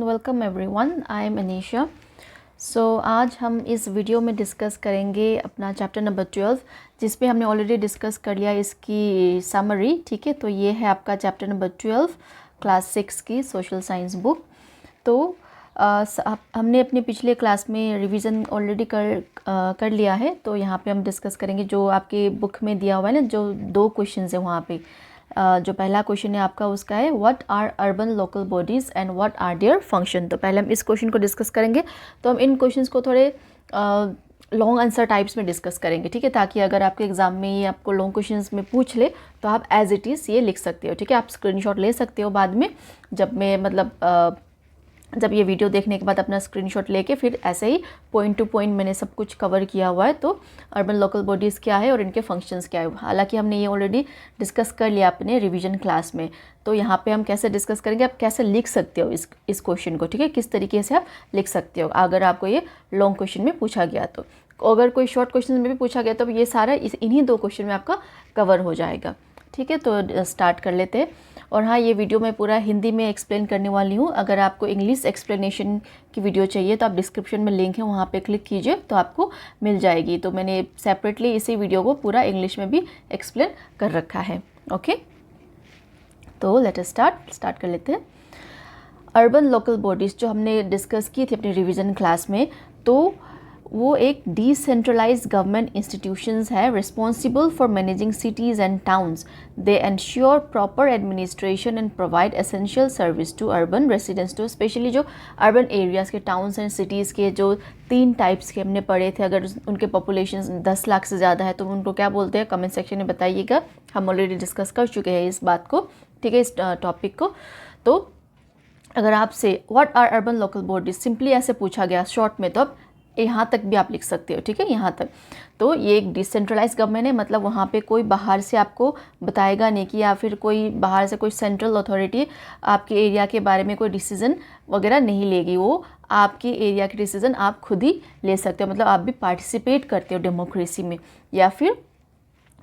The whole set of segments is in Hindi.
Welcome everyone, I am Anisha. आज हम इस वीडियो में डिस्कस करेंगे अपना चैप्टर नंबर 12, जिस पे हमने ऑलरेडी डिस्कस कर लिया इसकी समरी। ठीक है, तो ये है आपका चैप्टर नंबर 12 क्लास 6 की सोशल साइंस बुक। तो हमने अपने पिछले क्लास में रिवीजन ऑलरेडी कर लिया है। तो यहाँ पे हम डिस्कस करेंगे जो आपके बुक में दिया हुआ है ना, जो 2 क्वेश्चन है वहाँ पे। जो पहला क्वेश्चन है आपका उसका है what are urban local bodies and what are their function. तो पहले हम इस क्वेश्चन को डिस्कस करेंगे। तो हम इन क्वेश्चंस को थोड़े लॉन्ग आंसर टाइप्स में डिस्कस करेंगे, ठीक है, ताकि अगर आपके एग्जाम में ये आपको लॉन्ग क्वेश्चंस में पूछ ले तो आप एज इट इज़ ये लिख सकते हो। ठीक है, आप स्क्रीनशॉट ले सकते हो बाद में, जब ये वीडियो देखने के बाद अपना स्क्रीनशॉट लेके फिर ऐसे ही पॉइंट टू पॉइंट मैंने सब कुछ कवर किया हुआ है। तो अर्बन लोकल बॉडीज़ क्या है और इनके फंक्शंस क्या है, हालांकि हमने ये ऑलरेडी डिस्कस कर लिया अपने रिवीजन क्लास में। तो यहाँ पे हम कैसे डिस्कस करेंगे, आप कैसे लिख सकते हो इस क्वेश्चन को। ठीक है, किस तरीके से आप लिख सकते हो अगर आपको ये लॉन्ग क्वेश्चन में पूछा गया। तो अगर कोई शॉर्ट क्वेश्चन में भी पूछा गया तो ये सारा इन्हीं 2 क्वेश्चन में आपका कवर हो जाएगा। ठीक है, तो स्टार्ट कर लेते हैं। और हाँ, ये वीडियो मैं पूरा हिंदी में एक्सप्लेन करने वाली हूँ। अगर आपको इंग्लिश एक्सप्लेनेशन की वीडियो चाहिए तो आप डिस्क्रिप्शन में लिंक है, वहाँ पे क्लिक कीजिए तो आपको मिल जाएगी। तो मैंने सेपरेटली इसी वीडियो को पूरा इंग्लिश में भी एक्सप्लेन कर रखा है। ओके, तो लेट अस स्टार्ट कर लेते हैं। अर्बन लोकल बॉडीज़ जो हमने डिस्कस की थी अपनी रिवीजन क्लास में, तो वो एक डिसेंट्रलाइज्ड गवर्नमेंट इंस्टीट्यूशंस है responsible for managing cities and towns. They ensure proper administration and provide essential service to urban residents. तो स्पेशली जो अर्बन एरियाज़ के, टाउन्स एंड सिटीज़ के जो 3 टाइप्स के हमने पढ़े थे, अगर उनके पॉपुलेशन 10 लाख से ज़्यादा है तो उनको क्या बोलते हैं, कमेंट सेक्शन में बताइएगा। हम ऑलरेडी डिस्कस कर चुके हैं इस बात को, ठीक है, इस टॉपिक को। तो अगर आपसे what are urban local bodies simply ऐसे पूछा गया शॉर्ट में, तो अब यहाँ तक भी आप लिख सकते हो। ठीक है, यहाँ तक। तो ये एक डिसेंट्रलाइज गवर्नमेंट है, मतलब वहाँ पे कोई बाहर से आपको बताएगा नहीं कि, या फिर कोई बाहर से कोई सेंट्रल अथॉरिटी आपके एरिया के बारे में कोई डिसीज़न वगैरह नहीं लेगी। वो आपके एरिया के डिसीज़न आप खुद ही ले सकते हो, मतलब आप भी पार्टिसिपेट करते हो डेमोक्रेसी में। या फिर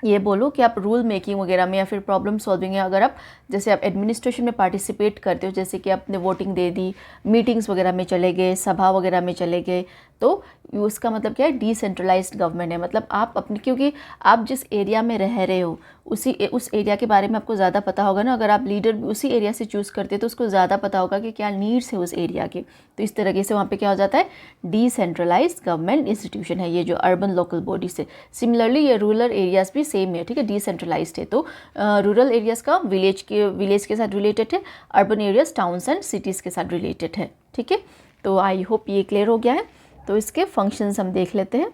ये बोलो कि आप रूल मेकिंग वगैरह में या फिर प्रॉब्लम सॉल्विंग है, अगर आप जैसे आप एडमिनिस्ट्रेशन में पार्टिसिपेट करते हो, जैसे कि आपने वोटिंग दे दी, मीटिंग्स वगैरह में चले गए, सभा वगैरह में चले गए, तो उसका मतलब क्या है, डिसेंट्रलाइज्ड गवर्नमेंट है। मतलब आप अपने, क्योंकि आप जिस एरिया में रह रहे हो उस एरिया के बारे में आपको ज़्यादा पता होगा ना। अगर आप लीडर भी उसी एरिया से चूज़ करते हैं तो उसको ज़्यादा पता होगा कि क्या नीड्स है उस एरिया के। तो इस तरीके से वहाँ पे क्या हो जाता है, डिसेंट्रलाइज्ड गवर्नमेंट इंस्टीट्यूशन है ये जो अर्बन लोकल बॉडी से। सिमिलरली ये रूरल एरियाज़ भी सेम है, ठीक है, डिसेंट्रलाइज्ड है। तो रूरल एरियाज़ का विलेज के साथ रिलेटेड है, urban areas towns and cities के साथ रिलेटेड है। ठीक है, तो आई होप ये क्लियर हो गया है। तो इसके फंक्शंस हम देख लेते हैं,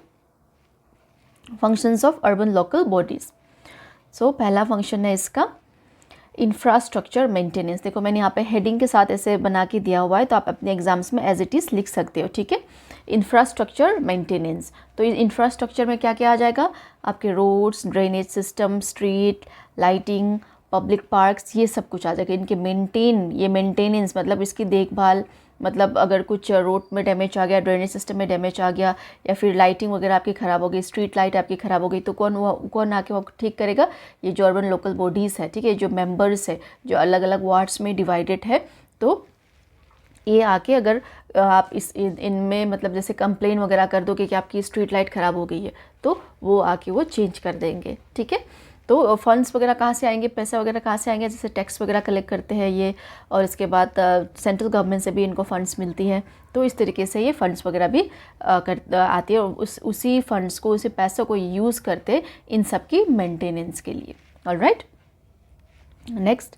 functions of urban local bodies. So पहला फंक्शन है इसका इंफ्रास्ट्रक्चर मेंटेनेंस। देखो मैंने यहाँ पे हेडिंग के साथ ऐसे बना के दिया हुआ है, तो आप अपने एग्जाम्स में एज इट इज़ लिख सकते हो। ठीक है, इंफ्रास्ट्रक्चर मेंटेनेंस। तो इंफ्रास्ट्रक्चर में क्या क्या आ जाएगा, आपके roads, drainage system, street lighting, public parks, ये सब कुछ आ जाएगा। इनके मेंटेनेंस मतलब इसकी देखभाल, मतलब अगर कुछ रोड में डैमेज आ गया, ड्रेनेज सिस्टम में डैमेज आ गया, या फिर लाइटिंग वगैरह आपकी ख़राब हो गई, स्ट्रीट लाइट आपकी ख़राब हो गई, तो कौन आके वो ठीक करेगा, ये जो अर्बन लोकल बॉडीज़ है। ठीक है, जो मेंबर्स है जो अलग अलग वार्ड्स में डिवाइडेड है, तो ये आके अगर आप इनमें मतलब जैसे कंप्लेन वगैरह कर दो कि आपकी स्ट्रीट लाइट ख़राब हो गई है, तो वो आके वो चेंज कर देंगे। ठीक है, तो फंड्स वगैरह कहाँ से आएंगे, पैसा वगैरह कहाँ से आएंगे, जैसे टैक्स वगैरह कलेक्ट करते हैं ये, और इसके बाद सेंट्रल गवर्नमेंट से भी इनको फंड्स मिलती है। तो इस तरीके से ये फंड्स वगैरह भी आती है, और उसी फंड्स को, उसी पैसों को यूज़ करते इन सब की मेंटेनेंस के लिए। Alright, next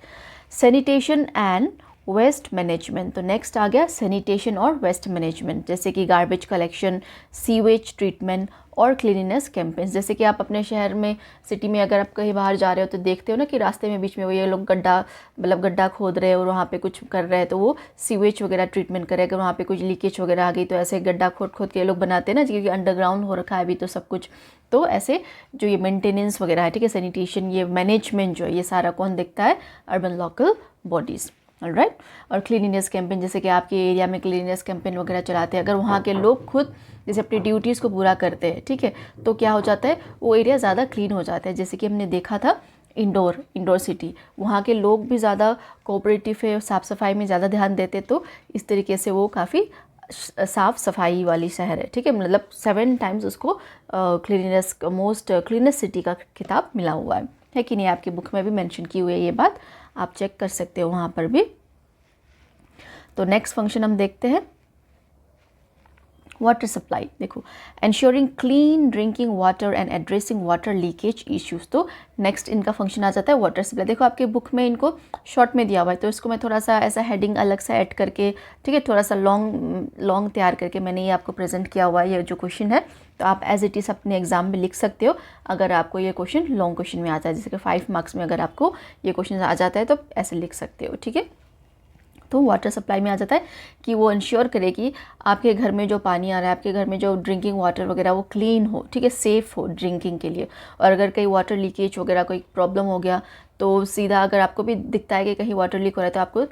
sanitation and waste management. तो नेक्स्ट आ गया सैनिटेशन और वेस्ट मैनेजमेंट, जैसे कि गार्बेज कलेक्शन, सीवेज ट्रीटमेंट और क्लीनिनेस कैंपेन्स। जैसे कि आप अपने शहर में, सिटी में अगर आप कहीं बाहर जा रहे हो तो देखते हो ना कि रास्ते में बीच में वो ये लोग गड्ढा खोद रहे हैं और वहाँ पे कुछ कर रहे हैं, तो वो सीवेज वगैरह ट्रीटमेंट करे। अगर वहाँ पे कुछ लीकेज वगैरह आ गई तो ऐसे गड्ढा खोद के ये लोग बनाते हैं ना, क्योंकि अंडरग्राउंड हो रखा है अभी तो सब कुछ। तो ऐसे जो ये मेंटेनेंस वगैरह है, ठीक है, सैनिटेशन, ये मैनेजमेंट जो है, ये सारा कौन देखता है, अर्बन लोकल बॉडीज़। ऑलराइट, और क्लीनिनेस कैंपेन, जैसे कि आपके एरिया में क्लीनिनेस कैंपेन वगैरह चलाते हैं, अगर वहाँ के लोग खुद जैसे अपनी ड्यूटीज़ को पूरा करते हैं, ठीक है, तो क्या हो जाता है, वो एरिया ज़्यादा क्लीन हो जाता है। जैसे कि हमने देखा था इंडोर सिटी, वहाँ के लोग भी ज़्यादा कोऑपरेटिव है, साफ़ सफाई में ज़्यादा ध्यान देते, तो इस तरीके से वो काफ़ी साफ़ सफाई वाली शहर है, ठीक है। मतलब 7 टाइम्स उसको मोस्ट क्लीनेस्ट सिटी का खिताब मिला हुआ है कि नहीं, आपकी बुक में भी मेंशन की हुई है ये बात, आप चेक कर सकते हो वहाँ पर भी। तो नेक्स्ट फंक्शन हम देखते हैं वाटर सप्लाई। देखो, ensuring clean drinking water and addressing water leakage issues, तो नेक्स्ट इनका फंक्शन आ जाता है वाटर सप्लाई। देखो आपके बुक में इनको शॉर्ट में दिया हुआ है, तो इसको मैं थोड़ा सा ऐसा हेडिंग अलग से ऐड करके, ठीक है, थोड़ा सा लॉन्ग तैयार करके मैंने ये आपको प्रेजेंट किया हुआ है, ये जो क्वेश्चन है। तो आप एज इट इज़ अपने एग्जाम में लिख सकते हो अगर आपको ये क्वेश्चन लॉन्ग क्वेश्चन में आता है, जैसे कि 5 मार्क्स में अगर आपको ये क्वेश्चन आ जाता है तो ऐसे लिख सकते हो, ठीक है। तो वाटर सप्लाई में आ जाता है कि वो इंश्योर करे कि आपके घर में जो पानी आ रहा है, आपके घर में जो ड्रिंकिंग वाटर वगैरह वो क्लीन हो, ठीक है, सेफ़ हो ड्रिंकिंग के लिए। और अगर कहीं वाटर लीकेज वगैरह कोई प्रॉब्लम हो गया तो सीधा अगर आपको भी दिखता है कि कहीं वाटर लीक हो रहा है तो आपको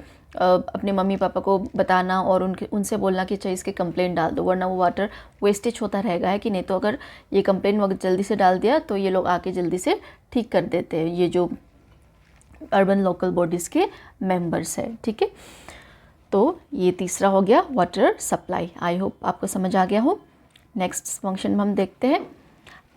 अपने मम्मी पापा को बताना और उनसे बोलना कि चाहिए इसके कंप्लेंट डाल दो, वरना वो वाटर वेस्टेज होता रहेगा, है कि नहीं। तो अगर ये कंप्लेंट वक्त जल्दी से डाल दिया तो ये लोग आके जल्दी से ठीक कर देते हैं, ये जो अर्बन लोकल बॉडीज़ के मेंबर्स है, ठीक है। तो ये तीसरा हो गया वाटर सप्लाई। आई होप आपको समझ आ गया हो। नेक्स्ट फंक्शन में हम देखते हैं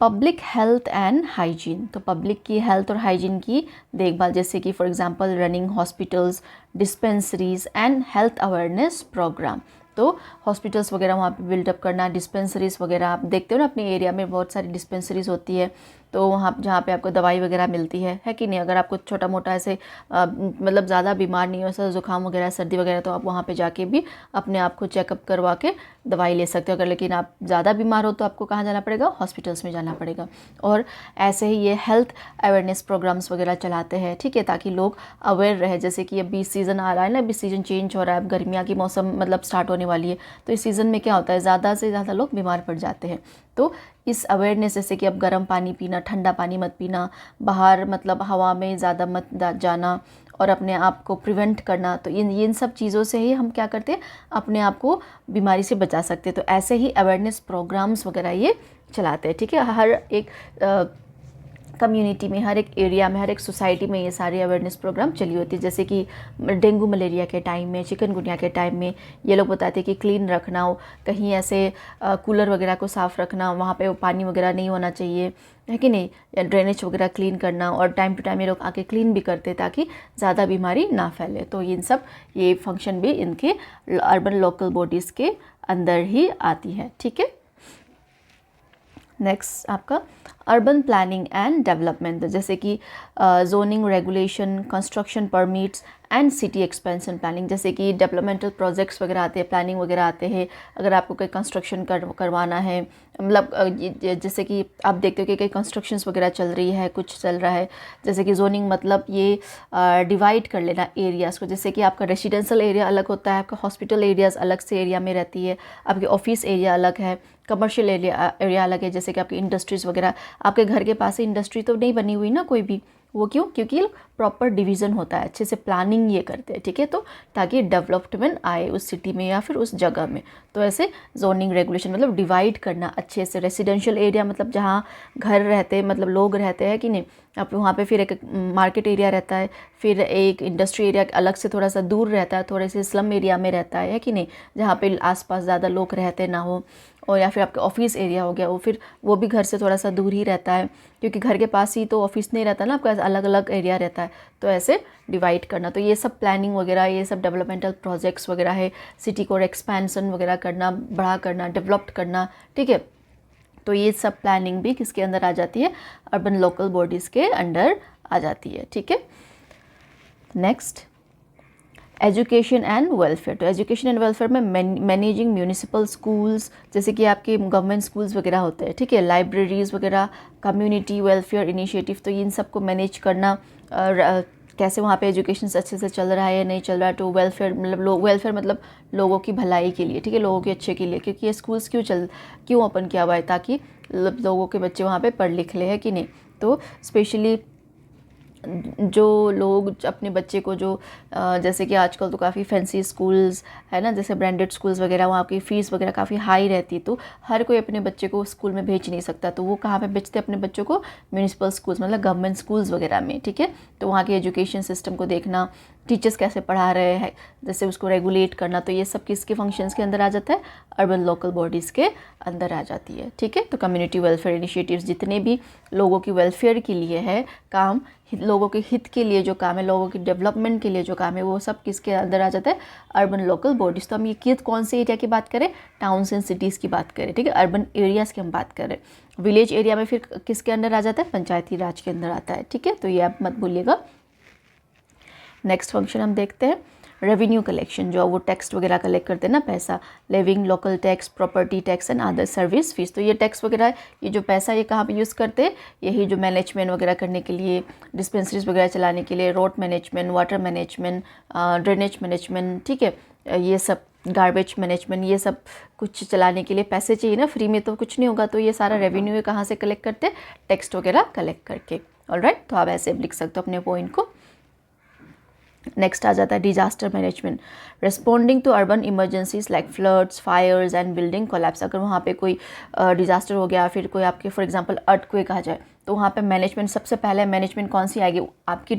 पब्लिक हेल्थ एंड हाइजीन। तो पब्लिक की हेल्थ और हाइजीन की देखभाल, जैसे कि for example running hospitals, dispensaries and health awareness program. तो हॉस्पिटल्स वगैरह वहाँ पे बिल्डअप करना, डिस्पेंसरीज वगैरह आप देखते हो ना अपने एरिया में बहुत सारी डिस्पेंसरीज होती है, तो वहाँ जहाँ पे आपको दवाई वगैरह मिलती है कि नहीं। अगर आपको छोटा मोटा ऐसे मतलब ज़्यादा बीमार नहीं हो, ऐसा ज़ुकाम वगैरह सर्दी वगैरह, तो आप वहाँ पे जाके भी अपने आप को चेकअप करवा के दवाई ले सकते हो। अगर लेकिन आप ज़्यादा बीमार हो तो आपको कहाँ जाना पड़ेगा, हॉस्पिटल्स में जाना पड़ेगा। और ऐसे ही ये हेल्थ अवेयरनेस प्रोग्राम्स वगैरह चलाते हैं, ठीक है, ताकि लोग अवेयर रहे। जैसे कि अभी सीज़न आ रहा है ना, अभी सीज़न चेंज हो रहा है, अब गर्मियाँ की मौसम मतलब स्टार्ट होने वाली है, तो इस सीज़न में क्या होता है, ज़्यादा से ज़्यादा लोग बीमार पड़ जाते हैं। तो इस अवेयरनेस, जैसे कि अब गर्म पानी पीना, ठंडा पानी मत पीना, बाहर मतलब हवा में ज़्यादा मत जाना और अपने आप को प्रिवेंट करना, तो इन सब चीज़ों से ही हम क्या करते हैं, अपने आप को बीमारी से बचा सकते हैं। तो ऐसे ही अवेयरनेस प्रोग्राम्स वगैरह ये चलाते हैं, ठीक है। हर एक कम्युनिटी में, हर एक एरिया में, हर एक सोसाइटी में ये सारे अवेयरनेस प्रोग्राम चली होती है। जैसे कि डेंगू मलेरिया के टाइम में, चिकनगुनिया के टाइम में ये लोग बताते हैं कि क्लीन रखना हो, कहीं ऐसे कूलर वगैरह को साफ़ रखना, वहाँ पे पानी वगैरह नहीं होना चाहिए, है कि नहीं, या ड्रेनेज वगैरह क्लीन करना। और टाइम टू टाइम ये लोग आके क्लीन भी करते हैं ताकि ज़्यादा बीमारी ना फैले। तो इन सब ये फंक्शन भी इनके अर्बन लोकल बॉडीज़ के अंदर ही आती है, ठीक है। नेक्स्ट आपका अर्बन प्लानिंग एंड डेवलपमेंट, जैसे कि zoning regulation, construction permits and city expansion planning. जैसे कि डेवलपमेंटल प्रोजेक्ट्स वगैरह आते हैं, प्लानिंग वगैरह आते हैं। अगर आपको कोई कंस्ट्रक्शन करवाना है, मतलब जैसे कि आप देखते हो कि कई कंस्ट्रक्शंस वगैरह चल रही है, कुछ चल रहा है। जैसे कि जोनिंग मतलब ये डिवाइड कर लेना एरियाज़ को, जैसे कि आपका रेसिडेंशियल एरिया अलग होता है, आपका हॉस्पिटल एरियाज़ अलग से एरिया में रहती है, आपकी ऑफिस एरिया अलग है, कमर्शियल एरिया अलग है। जैसे कि आपकी इंडस्ट्रीज़ वगैरह, आपके घर के पास ही इंडस्ट्री तो नहीं बनी हुई ना कोई भी, वो क्यों, क्योंकि प्रॉपर डिवीज़न होता है, अच्छे से प्लानिंग ये करते हैं, ठीक है। तो ताकि डेवलपमेंट आए उस सिटी में या फिर उस जगह में। तो ऐसे जोनिंग रेगुलेशन मतलब डिवाइड करना अच्छे से। रेसिडेंशियल एरिया मतलब जहाँ घर रहते मतलब लोग रहते हैं कि नहीं, आप वहाँ पे फिर एक मार्केट एरिया रहता है, फिर एक इंडस्ट्री एरिया अलग से थोड़ा सा दूर रहता है, थोड़े से स्लम एरिया में रहता है कि नहीं, जहाँ पे आसपास ज़्यादा लोग रहते ना हो। और या फिर आपका ऑफिस एरिया हो गया, वो भी घर से थोड़ा सा दूर ही रहता है, क्योंकि घर के पास ही तो ऑफिस नहीं रहता ना, आपका अलग अलग एरिया रहता है। तो ऐसे डिवाइड करना, तो ये सब प्लानिंग वगैरह, ये सब डेवलपमेंटल प्रोजेक्ट्स वगैरह है, सिटी को एक्सपेंशन वगैरह करना, बड़ा करना, डेवलप करना, ठीक है। तो ये सब प्लानिंग भी किसके अंदर आ जाती है, अर्बन लोकल बॉडीज़ के अंडर आ जाती है, ठीक है। Next education and welfare. तो एजुकेशन एंड वेलफेयर में मैनेजिंग म्यूनिसिपल स्कूल्स, जैसे कि आपके गवर्नमेंट स्कूल्स वगैरह होते हैं, ठीक है, लाइब्रेरीज़ वगैरह, कम्युनिटी वेलफेयर इनिशिएटिव, तो इन सबको मैनेज करना, कैसे वहाँ पे एजुकेशन अच्छे से चल रहा है या नहीं चल रहा है। तो वेलफेयर मतलब वेलफेयर मतलब लोगों की भलाई के लिए, ठीक है, लोगों के अच्छे के लिए, क्योंकि ये स्कूल्स क्यों ओपन किया हुआ है, ताकि लोगों के बच्चे वहाँ पे पढ़ लिख ले, है कि नहीं। तो स्पेशली जो लोग अपने बच्चे को जो जैसे कि आजकल तो काफ़ी फैंसी स्कूल्स है ना, जैसे ब्रांडेड स्कूल्स वगैरह, वहाँ की फ़ीस वगैरह काफ़ी हाई रहती, तो हर कोई अपने बच्चे को स्कूल में भेज नहीं सकता, तो वो कहाँ पे भेजते अपने बच्चों को? म्यूनिसिपल स्कूल्स, मतलब गवर्नमेंट स्कूल्स वगैरह में, ठीक है। तो वहाँ के एजुकेशन सिस्टम को देखना, टीचर्स कैसे पढ़ा रहे हैं, जैसे उसको रेगुलेट करना, तो ये सब किसके फंक्शंस के अंदर आ जाता है? अर्बन लोकल बॉडीज़ के अंदर आ जाती है, ठीक है। तो कम्युनिटी वेलफेयर इनिशिएटिव्स जितने भी लोगों की वेलफेयर के लिए है काम, लोगों के हित के लिए जो काम है, लोगों की डेवलपमेंट के लिए जो काम है, वो सब किसके अंदर आ जाता है? Urban local bodies. तो हम ये कौन से एरिया की बात करें? टाउन्स एंड सिटीज़ की बात करें, ठीक है, अर्बन एरियाज़ की हम बात करें। विलेज एरिया में फिर किसके अंदर आ जाता है? पंचायती राज के अंदर आता है, ठीक है। तो ये आप मत भूलिएगा। नेक्स्ट फंक्शन हम देखते हैं रेवेन्यू कलेक्शन, जो वो टैक्स वगैरह कलेक्ट करते हैं ना, पैसा, living local tax, property tax and other service fees. तो ये टैक्स वगैरह, ये जो पैसा ये कहाँ पे यूज़ करते हैं? यही जो मैनेजमेंट वगैरह करने के लिए, डिस्पेंसरीज वगैरह चलाने के लिए, road management, water management, drainage management, ठीक है, ये सब गार्बेज मैनेजमेंट, ये सब कुछ चलाने के लिए पैसे चाहिए ना, फ्री में तो कुछ नहीं होगा, तो ये सारा रेवेन्यू कहाँ से कलेक्ट करते हैं? टैक्स वगैरह कलेक्ट करके। ऑलराइट, तो आप ऐसे लिख सकते हो अपने पॉइंट को। नेक्स्ट आ जाता है disaster management, responding to urban emergencies like floods, fires and building collapse. अगर वहाँ पे कोई डिजास्टर हो गया, फिर कोई आपके फॉर एग्जांपल अर्थक्वेक आ जाए, तो वहाँ पे मैनेजमेंट, सबसे पहले मैनेजमेंट कौन सी आएगी? आपकी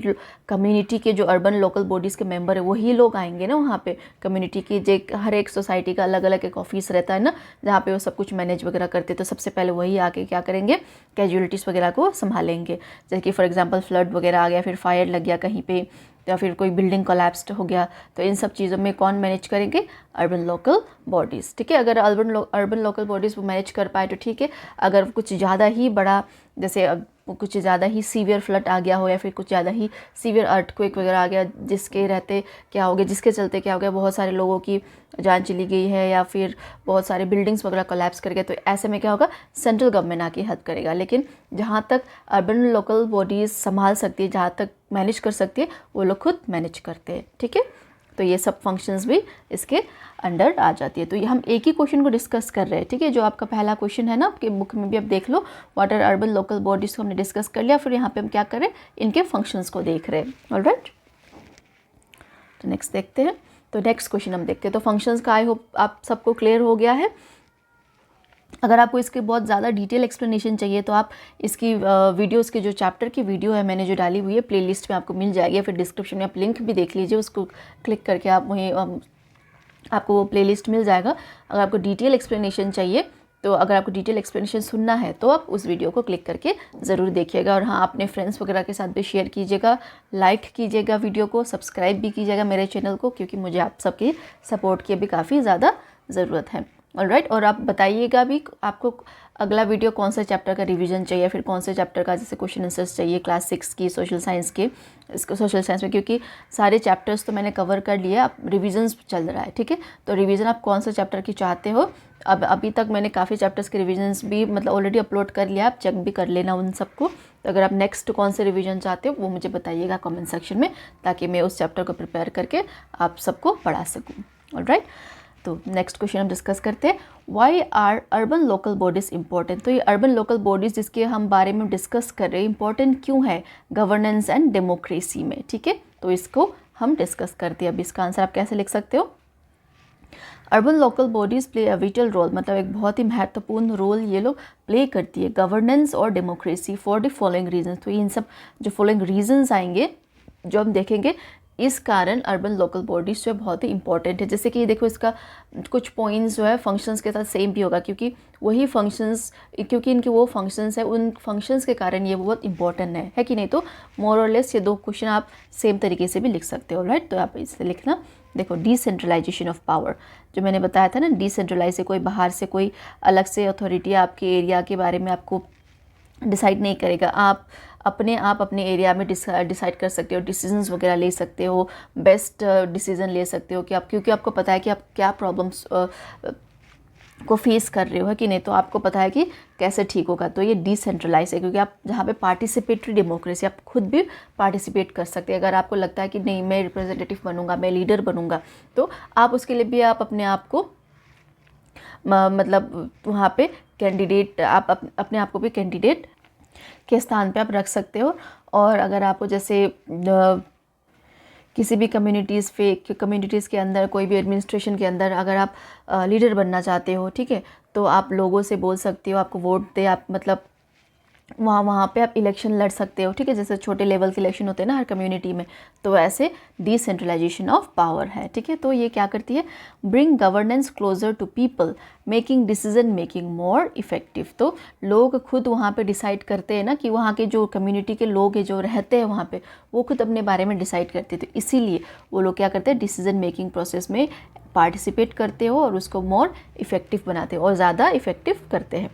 कम्युनिटी के जो अर्बन लोकल बॉडीज़ के मेंबर है वही लोग आएंगे ना वहाँ पे। कम्युनिटी की जो हर एक सोसाइटी का अलग अलग एक ऑफिस रहता है ना, जहाँ पे वो सब कुछ मैनेज वगैरह करते, तो सबसे पहले वही आके क्या करेंगे? कैजुअलिटीज़ वगैरह को संभालेंगे। जैसे कि फॉर एग्जाम्पल फ्लड वगैरह आ गया, फिर फायर लग गया कहीं पे, या फिर कोई बिल्डिंग कोलैप्स्ड हो गया, तो इन सब चीज़ों में कौन मैनेज करेंगे? अर्बन लोकल बॉडीज़, ठीक है। अगर अर्बन लोकल बॉडीज़ वो मैनेज कर पाए तो ठीक है। अगर कुछ ज़्यादा ही बड़ा, जैसे कुछ ज़्यादा ही सीवियर फ्लड आ गया हो, या फिर कुछ ज़्यादा ही सीवियर अर्थक्वेक वगैरह आ गया, जिसके रहते क्या हो गया, जिसके चलते क्या हो गया, बहुत सारे लोगों की जान चली गई है, या फिर बहुत सारे बिल्डिंग्स वगैरह कोलैप्स कर गए, तो ऐसे में क्या होगा? सेंट्रल गवर्नमेंट आके हेल्प करेगा। लेकिन जहाँ तक अर्बन लोकल बॉडीज़ संभाल सकती है, जहाँ तक मैनेज कर सकती है, वो लोग खुद मैनेज करते हैं, ठीक है। तो ये सब फंक्शंस भी इसके अंडर आ जाती है। तो ये हम एक ही क्वेश्चन को डिस्कस कर रहे हैं, ठीक है। जो आपका पहला क्वेश्चन है ना, आपके बुक में भी आप देख लो, what are urban local bodies को हमने डिस्कस कर लिया, फिर यहाँ पे हम क्या करें? इनके फंक्शंस को देख रहे हैं। ऑलराइट, तो नेक्स्ट देखते हैं। तो नेक्स्ट क्वेश्चन हम देखते हैं। तो फंक्शंस का आई होप आप सबको क्लियर हो गया है। अगर आपको इसके बहुत ज़्यादा डिटेल एक्सप्लेनेशन चाहिए तो आप इसकी वीडियोस के जो चैप्टर की वीडियो है मैंने जो डाली हुई है प्लेलिस्ट में आपको मिल जाएगी, या फिर डिस्क्रिप्शन में आप लिंक भी देख लीजिए, उसको क्लिक करके आप वहीं आपको वो प्लेलिस्ट मिल जाएगा। अगर आपको डिटेल एक्सप्लेनेशन चाहिए, तो अगर आपको डिटेल एक्सप्लेनेशन सुनना है तो आप उस वीडियो को क्लिक करके ज़रूर देखिएगा। और हाँ, अपने फ्रेंड्स वगैरह के साथ भी शेयर कीजिएगा, लाइक कीजिएगा वीडियो को, सब्सक्राइब भी कीजिएगा मेरे चैनल को, क्योंकि मुझे आप सबकी सपोर्ट की भी काफ़ी ज़्यादा ज़रूरत है। ऑलराइट, और आप बताइएगा भी आपको अगला वीडियो कौन सा चैप्टर का रिवीजन चाहिए, फिर कौन से चैप्टर का जैसे क्वेश्चन आंसर्स चाहिए क्लास 6 की सोशल साइंस के, इसको सोशल साइंस में, क्योंकि सारे चैप्टर्स तो मैंने कवर कर लिया, अब रिवीजन्स चल रहा है, ठीक है। तो रिवीजन आप कौन सा चैप्टर की चाहते हो? अब अभी तक मैंने काफ़ी चैप्टर्स के रिविजन्स भी मतलब ऑलरेडी अपलोड कर लिया, आप चेक भी कर लेना उन सबको। तो अगर आप नेक्स्ट कौन से रिवीजन चाहते हो वो मुझे बताइएगा कमेंट सेक्शन में, ताकि मैं उस चैप्टर को प्रिपेयर करके आप सबको पढ़ा सकूँ। ऑलराइट, तो नेक्स्ट क्वेश्चन हम डिस्कस करते हैं, why are urban local bodies important. तो ये अर्बन लोकल बॉडीज़ जिसके हम बारे में डिस्कस कर रहे हैं, इंपॉर्टेंट क्यों है गवर्नेंस एंड डेमोक्रेसी में, ठीक है। तो इसको हम डिस्कस करते हैं। अब इसका आंसर आप कैसे लिख सकते हो? Urban local bodies play a vital role, मतलब एक बहुत ही महत्वपूर्ण रोल ये लोग प्ले करती है गवर्नेंस और democracy for the following reasons. तो इन सब जो फॉलोइंग रीजंस आएंगे जो हम देखेंगे, इस कारण अर्बन लोकल बॉडीज़ जो है बहुत ही इंपॉर्टेंट है। जैसे कि देखो, इसका कुछ पॉइंट्स जो है फंक्शंस के साथ सेम भी होगा, क्योंकि वही फंक्शंस, क्योंकि इनके वो फंक्शंस है, उन फंक्शंस के कारण ये बहुत इंपॉर्टेंट है कि नहीं। तो मोर और लेस ये दो क्वेश्चन आप सेम तरीके से भी लिख सकते हो। राइट, तो आप इससे लिखना। देखो, डिसेंट्रलाइजेशन ऑफ पावर, जो मैंने बताया था ना, डिसेंट्रलाइज से कोई बाहर से कोई अलग से अथॉरिटी आपके एरिया के बारे में आपको डिसाइड नहीं करेगा। आप अपने एरिया में डिसाइड कर सकते हो, डिसीजंस वगैरह ले सकते हो, बेस्ट डिसीजन ले सकते हो कि आप, क्योंकि आपको पता है कि आप क्या प्रॉब्लम्स को फेस कर रहे हो, है कि नहीं। तो आपको पता है कि कैसे ठीक होगा। तो ये डिसेंट्रलाइज है, क्योंकि आप जहाँ पे पार्टिसिपेटरी डेमोक्रेसी, आप खुद भी पार्टिसिपेट कर सकते हैं। अगर आपको लगता है कि नहीं, मैं रिप्रेजेंटेटिव बनूंगा, मैं लीडर बनूंगा, तो आप उसके लिए भी आप अपने आप को मतलब वहाँ पे कैंडिडेट, आप अपने आप को भी कैंडिडेट के स्थान पे आप रख सकते हो। और अगर आपको जैसे किसी भी कम्युनिटीज़ के अंदर, कोई भी एडमिनिस्ट्रेशन के अंदर अगर आप लीडर बनना चाहते हो, ठीक है, तो आप लोगों से बोल सकते हो, आपको वोट दे, आप मतलब वहाँ पे आप इलेक्शन लड़ सकते हो, ठीक है, जैसे छोटे लेवल के इलेक्शन होते हैं ना हर कम्युनिटी में, तो ऐसे डिसेंट्रलाइजेशन ऑफ पावर है, ठीक है। तो ये क्या करती है, bring governance closer to people, making decision making more effective. तो लोग खुद वहाँ पे डिसाइड करते हैं ना, कि वहाँ के जो कम्युनिटी के लोग हैं जो रहते हैं वहाँ पे, वो खुद अपने बारे में डिसाइड करते हैं, तो इसीलिए वो लोग क्या करते हैं, डिसीजन मेकिंग प्रोसेस में पार्टिसिपेट करते हो और उसको मोर इफेक्टिव बनाते हो और ज़्यादा इफेक्टिव करते हैं।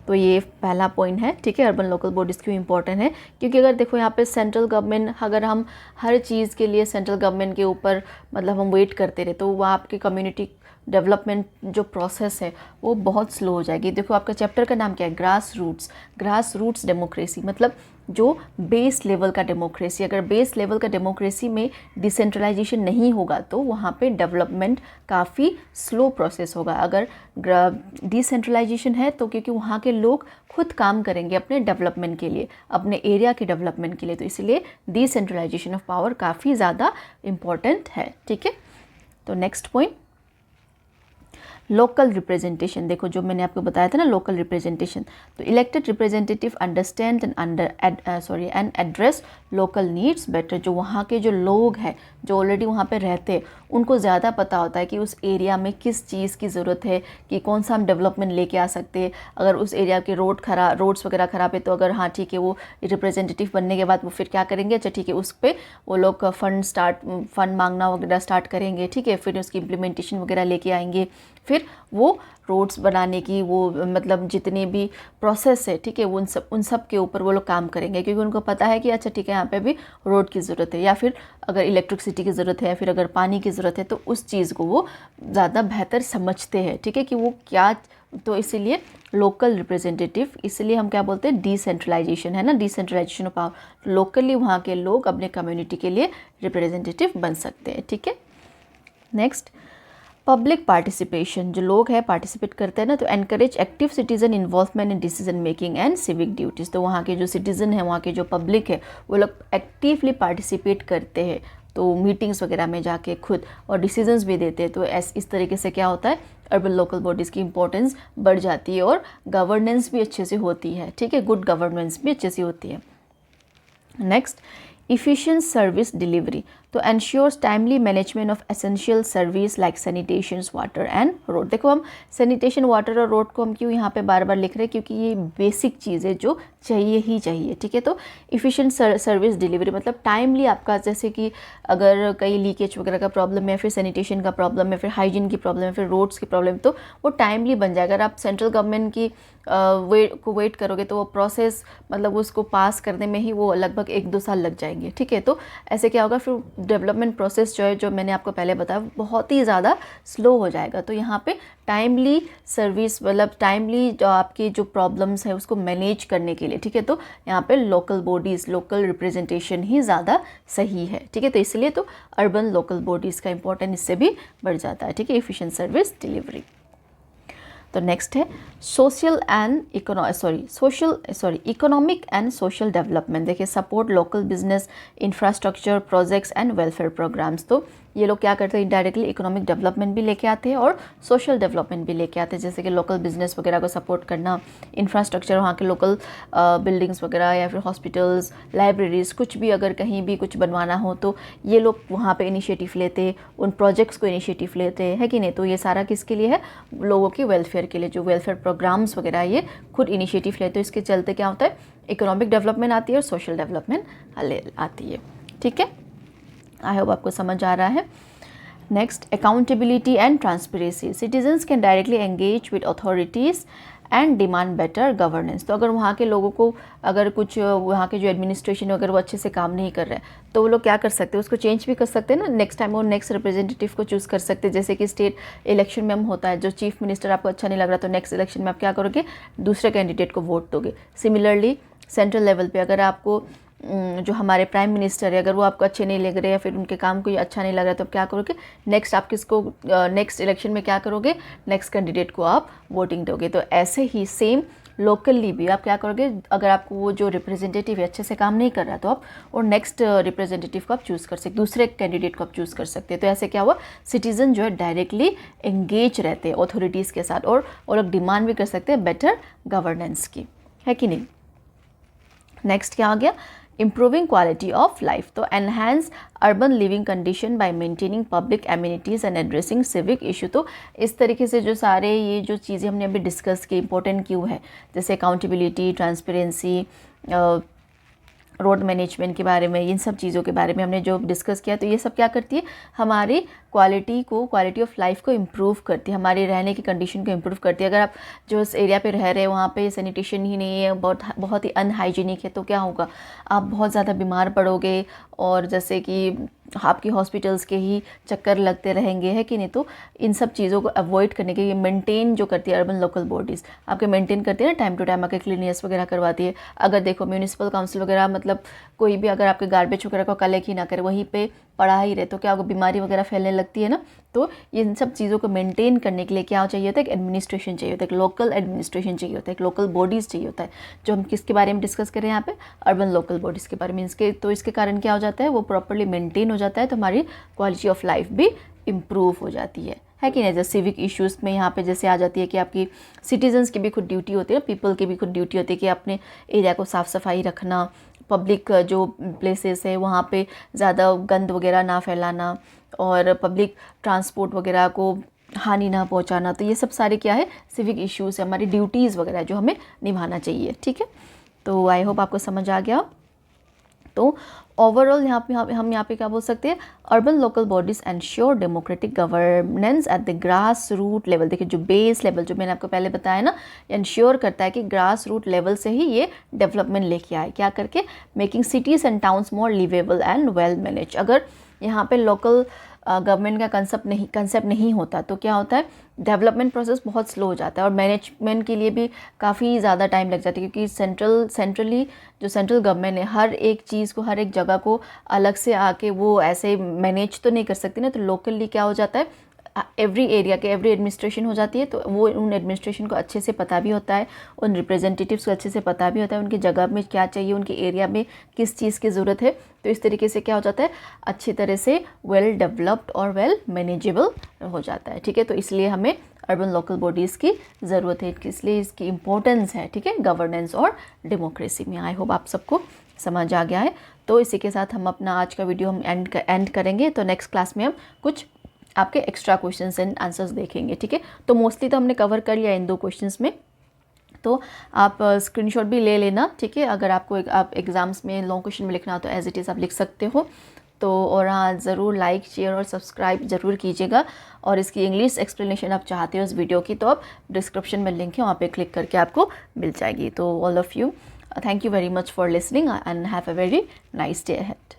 तो ये पहला पॉइंट है, ठीक है। अर्बन लोकल बॉडीज़ क्यों इंपॉर्टेंट है, क्योंकि अगर देखो यहाँ पे सेंट्रल गवर्नमेंट, अगर हम हर चीज़ के लिए सेंट्रल गवर्नमेंट के ऊपर मतलब हम वेट करते रहे, तो वहाँ आपकी कम्युनिटी डेवलपमेंट जो प्रोसेस है वो बहुत स्लो हो जाएगी। देखो आपका चैप्टर का नाम क्या है, ग्रास रूट्स डेमोक्रेसी, मतलब जो बेस लेवल का डेमोक्रेसी। अगर बेस लेवल का डेमोक्रेसी में डिसेंट्रलाइजेशन नहीं होगा तो वहाँ पे डेवलपमेंट काफ़ी स्लो प्रोसेस होगा। अगर डिसेंट्रलाइजेशन है तो क्योंकि वहाँ के लोग खुद काम करेंगे अपने डेवलपमेंट के लिए, अपने एरिया के डेवलपमेंट के लिए, तो इसलिए डिसेंट्रलाइजेशन ऑफ पावर काफ़ी ज़्यादा इम्पॉर्टेंट है, ठीक है। तो नेक्स्ट पॉइंट, लोकल रिप्रेजेंटेशन। देखो जो मैंने आपको बताया था ना, लोकल रिप्रेजेंटेशन, तो elected representative understand and address local needs better. जो वहाँ के जो लोग हैं जो ऑलरेडी वहाँ पे रहते हैं, उनको ज़्यादा पता होता है कि उस एरिया में किस चीज़ की ज़रूरत है, कि कौन सा हम डेवलपमेंट लेके आ सकते हैं। अगर उस एरिया के रोड्स वगैरह ख़राब है, तो अगर हाँ ठीक है, वो रिप्रेजेंटेटिव बनने के बाद वो फिर क्या करेंगे, अच्छा ठीक है, उस पर वो लोग फंड मांगना वगैरह स्टार्ट करेंगे, ठीक है, फिर उसकी इम्प्लीमेंटेशन वगैरह लेके आएंगे, फिर वो रोड्स बनाने की वो मतलब जितने भी प्रोसेस है, ठीक है, उन सब के ऊपर वो लोग काम करेंगे, क्योंकि उनको पता है कि अच्छा ठीक है, यहाँ पे भी रोड की ज़रूरत है, या फिर अगर इलेक्ट्रिसिटी की ज़रूरत है, या फिर अगर पानी की ज़रूरत है, तो उस चीज़ को वो ज़्यादा बेहतर समझते हैं, ठीक है, कि वो क्या। तो इसीलिए लोकल रिप्रेजेंटेटिव, इसलिए हम क्या बोलते हैं, डिसेंट्रलाइजेशन है ना, डिसेंट्रलाइजेशन ऑफ पावर। लोकली वहाँ के लोग अपने कम्युनिटी के लिए रिप्रेजेंटेटिव बन सकते हैं, ठीक है। नेक्स्ट, पब्लिक पार्टिसिपेशन, जो लोग हैं पार्टिसिपेट करते हैं ना, तो encourage active citizen involvement in decision making and civic duties. तो वहाँ के जो सिटीजन है, वहाँ के जो पब्लिक है, वो लोग एक्टिवली पार्टिसिपेट करते हैं, तो मीटिंग्स वगैरह में जाके खुद, और डिसीजंस भी देते हैं। तो इस तरीके से क्या होता है, अर्बन लोकल बॉडीज़ की इंपॉर्टेंस बढ़ जाती है और गवर्नेंस भी अच्छे से होती है, ठीक है, गुड गवर्नेंस भी अच्छे से होती है। नेक्स्ट, efficient service delivery, तो ensures timely management of essential service like sanitations, water and road। देखो हम sanitation, water और road को हम क्यों यहाँ पे बार बार लिख रहे हैं, क्योंकि ये बेसिक चीज़ है जो चाहिए ही चाहिए, ठीक है। तो efficient service delivery मतलब टाइमली आपका, जैसे कि अगर कहीं लीकेज वगैरह का प्रॉब्लम है, फिर सैनिटेशन का प्रॉब्लम है, फिर हाइजीन की प्रॉब्लम है, फिर रोड्स की प्रॉब्लम, तो वो टाइमली बन जाएगा। अगर आप सेंट्रल गवर्नमेंट की वेट करोगे तो वो प्रोसेस मतलब उसको पास करने में ही वो लगभग 1-2 साल लग जाएंगे, ठीक है। तो ऐसे क्या होगा, फिर डेवलपमेंट प्रोसेस जो है, जो मैंने आपको पहले बताया, बहुत ही ज़्यादा स्लो हो जाएगा। तो यहाँ पे टाइमली सर्विस मतलब टाइमली जो आपकी जो प्रॉब्लम्स है उसको मैनेज करने के लिए, ठीक है, तो यहाँ पे लोकल बॉडीज़, लोकल रिप्रेजेंटेशन ही ज़्यादा सही है, ठीक है। तो इसलिए तो अर्बन लोकल बॉडीज़ का इंपॉर्टेंस इससे भी बढ़ जाता है, ठीक है, एफिशिएंट सर्विस डिलीवरी। तो नेक्स्ट है इकोनॉमिक एंड सोशल डेवलपमेंट। देखिए, support local business, infrastructure projects and welfare programs. तो ये लोग क्या करते हैं, इनडायरेक्टली इकोनॉमिक डेवलपमेंट भी लेके आते हैं और सोशल डेवलपमेंट भी लेके आते हैं, जैसे कि लोकल बिजनेस वगैरह को सपोर्ट करना, इंफ्रास्ट्रक्चर, वहाँ के लोकल बिल्डिंग्स वगैरह, या फिर हॉस्पिटल्स, लाइब्रेरीज़, कुछ भी अगर कहीं भी कुछ बनवाना हो तो ये लोग वहाँ पे इनिशिएटिव लेते, उन प्रोजेक्ट्स को इनिशिएटिव लेते हैं कि नहीं। तो ये सारा किसके लिए है, लोगों के वेलफेयर के लिए, जो वेलफेयर प्रोग्राम्स वगैरह ये खुद इनिशिएटिव लेते हैं। इसके चलते क्या होता है, इकोनॉमिक डेवलपमेंट आती है और सोशल डेवलपमेंट आती है, ठीक है। आई होप आपको समझ आ रहा है। Next, accountability and transparency. Citizens can directly engage with authorities and demand better governance. तो अगर वहाँ के लोगों को अगर कुछ वहाँ के जो एडमिनिस्ट्रेशन अगर वो अच्छे से काम नहीं कर रहे हैं तो वो लोग क्या कर सकते हैं, उसको चेंज भी कर सकते हैं ना। नेक्स्ट टाइम वो नेक्स्ट रिप्रेजेंटेटिव को चूज़ कर सकते हैं। जैसे कि स्टेट इलेक्शन में हम होता है, जो चीफ मिनिस्टर आपको अच्छा नहीं लग रहा तो नेक्स्ट इलेक्शन में आप क्या करोगे, दूसरे कैंडिडेट को वोट दोगे। सिमिलरली सेंट्रल लेवल पे अगर आपको जो हमारे प्राइम मिनिस्टर है, अगर वो आपको अच्छे नहीं लग रहे या फिर उनके काम को अच्छा नहीं लग रहा तो आप क्या करोगे, नेक्स्ट आप किसको नेक्स्ट इलेक्शन में क्या करोगे, नेक्स्ट कैंडिडेट को आप वोटिंग दोगे। तो ऐसे ही सेम लोकली भी आप क्या करोगे, अगर आपको वो जो रिप्रेजेंटेटिव है अच्छे से काम नहीं कर रहा तो आप और नेक्स्ट रिप्रेजेंटेटिव को आप चूज़ कर सकते, दूसरे कैंडिडेट को आप चूज़ कर सकते हैं। तो ऐसे क्या हुआ, सिटीज़न जो है डायरेक्टली एंगेज रहते हैं अथॉरिटीज़ के साथ, और लोग डिमांड भी कर सकते हैं बेटर गवर्नेंस की, है कि नहीं। नेक्स्ट क्या आ गया, इम्प्रूविंग क्वालिटी ऑफ लाइफ, तो enhance urban living condition bye maintaining public amenities and addressing civic issue. तो इस तरीके से जो सारे ये जो चीज़ें हमने अभी डिस्कस की इंपॉर्टेंट क्यों है, जैसे अकाउंटेबिलिटी, ट्रांसपेरेंसी, रोड मैनेजमेंट के बारे में, इन सब चीज़ों के बारे में हमने जो डिस्कस किया, तो ये सब क्या करती है, हमारी क्वालिटी ऑफ लाइफ को इम्प्रूव करती है, हमारे रहने की कंडीशन को इम्प्रूव करती है। अगर आप जो इस एरिया पे रह रहे हैं वहाँ पे सैनिटेशन ही नहीं है, बहुत ही अनहाइजीनिक है, तो क्या होगा, आप बहुत ज़्यादा बीमार पड़ोगे, और जैसे कि आपकी हॉस्पिटल्स के ही चक्कर लगते रहेंगे, है कि नहीं। तो इन सब चीज़ों को अवॉइड करने के लिए मेंटेन जो करती है अर्बन लोकल बॉडीज़, आपके मेंटेन करती है ना, टाइम टू टाइम आके क्लीनिनेस वगैरह करवाती है। अगर देखो म्यूनिसिपल काउंसिल वगैरह, मतलब कोई भी अगर आपके गार्बेज वगैरह को कलेक्ट ही ना करे, वहीं पे पड़ा ही रहे, तो क्या होगा, बीमारी वगैरह फैलने लगती है ना। तो इन सब चीज़ों को मेंटेन करने के लिए क्या चाहिए होता है, एक एडमिनिस्ट्रेशन चाहिए होता है, एक लोकल एडमिनिस्ट्रेशन चाहिए होता है, एक लोकल बॉडीज़ चाहिए होता है। जो हम किसके बारे में डिस्कस कर रहे हैं यहाँ पे, अर्बन लोकल बॉडीज़ के बारे में। तो इसके कारण क्या हो जाता है, वो प्रॉपर्ली मेंटेन हो जाता है, तो हमारी क्वालिटी ऑफ लाइफ भी इम्प्रूव हो जाती है कि नहीं। जैसे सिविक इश्यूज़ में यहाँ पे जैसे आ जाती है कि आपकी सिटीजन्स की भी खुद ड्यूटी होती है, पीपल की भी खुद ड्यूटी होती है कि अपने एरिया को साफ़ सफाई रखना, पब्लिक जो प्लेसेस है वहाँ पे ज़्यादा गंद वगैरह ना फैलाना, और पब्लिक ट्रांसपोर्ट वगैरह को हानि ना पहुँचाना। तो ये सब सारे क्या है, सिविक इश्यूज़ है, हमारी ड्यूटीज़ वगैरह जो हमें निभाना चाहिए, ठीक है। तो आई होप आपको समझ आ गया। तो ओवरऑल हम यहाँ पे क्या बोल सकते हैं, urban local bodies ensure democratic governance at the grass root level. देखिए जो बेस लेवल, जो मैंने आपको पहले बताया ना, एंश्योर करता है कि ग्रास रूट लेवल से ही ये डेवलपमेंट लेके आए, क्या करके, making cities and towns more livable and well manage. अगर यहाँ पे लोकल गवर्नमेंट का कंसेप्ट नहीं होता तो क्या होता है, डेवलपमेंट प्रोसेस बहुत स्लो हो जाता है, और मैनेजमेंट के लिए भी काफ़ी ज़्यादा टाइम लग जाता है, क्योंकि सेंट्रली जो सेंट्रल गवर्नमेंट है हर एक चीज़ को, हर एक जगह को अलग से आके वो ऐसे मैनेज तो नहीं कर सकती ना। तो लोकली क्या हो जाता है, एवरी एरिया के एवरी एडमिनिस्ट्रेशन हो जाती है, तो वो उन एडमिनिस्ट्रेशन को अच्छे से पता भी होता है, उन रिप्रेजेंटेटिव्स को अच्छे से पता भी होता है, उनकी जगह में क्या चाहिए, उनके एरिया में किस चीज़ की ज़रूरत है। तो इस तरीके से क्या हो जाता है, अच्छी तरह से वेल डेवलप्ड और वेल मैनेजेबल हो जाता है, ठीक है। तो इसलिए हमें अर्बन लोकल बॉडीज़ की ज़रूरत है, इसलिए इसकी इम्पोर्टेंस है, ठीक है, गवर्नेंस और डेमोक्रेसी में। आई होप आप सबको समझ आ गया है। तो इसी के साथ हम अपना आज का वीडियो हम एंड करेंगे। तो नेक्स्ट क्लास में हम कुछ आपके एक्स्ट्रा क्वेश्चंस एंड आंसर्स देखेंगे, ठीक है। तो मोस्टली तो हमने कवर कर लिया इन 2 क्वेश्चंस में, तो आप स्क्रीनशॉट भी ले लेना, ठीक है। अगर आपको आप एग्ज़ाम्स में लॉन्ग क्वेश्चन में लिखना हो तो एज इट इज़ आप लिख सकते हो। तो और हाँ, ज़रूर लाइक, शेयर और सब्सक्राइब ज़रूर कीजिएगा। और इसकी इंग्लिश एक्सप्लेनेशन आप चाहते हो इस वीडियो की, तो आप डिस्क्रिप्शन में लिंक है, वहाँ पे क्लिक करके आपको मिल जाएगी। तो all of you, thank you very much for listening and have a very nice day ahead.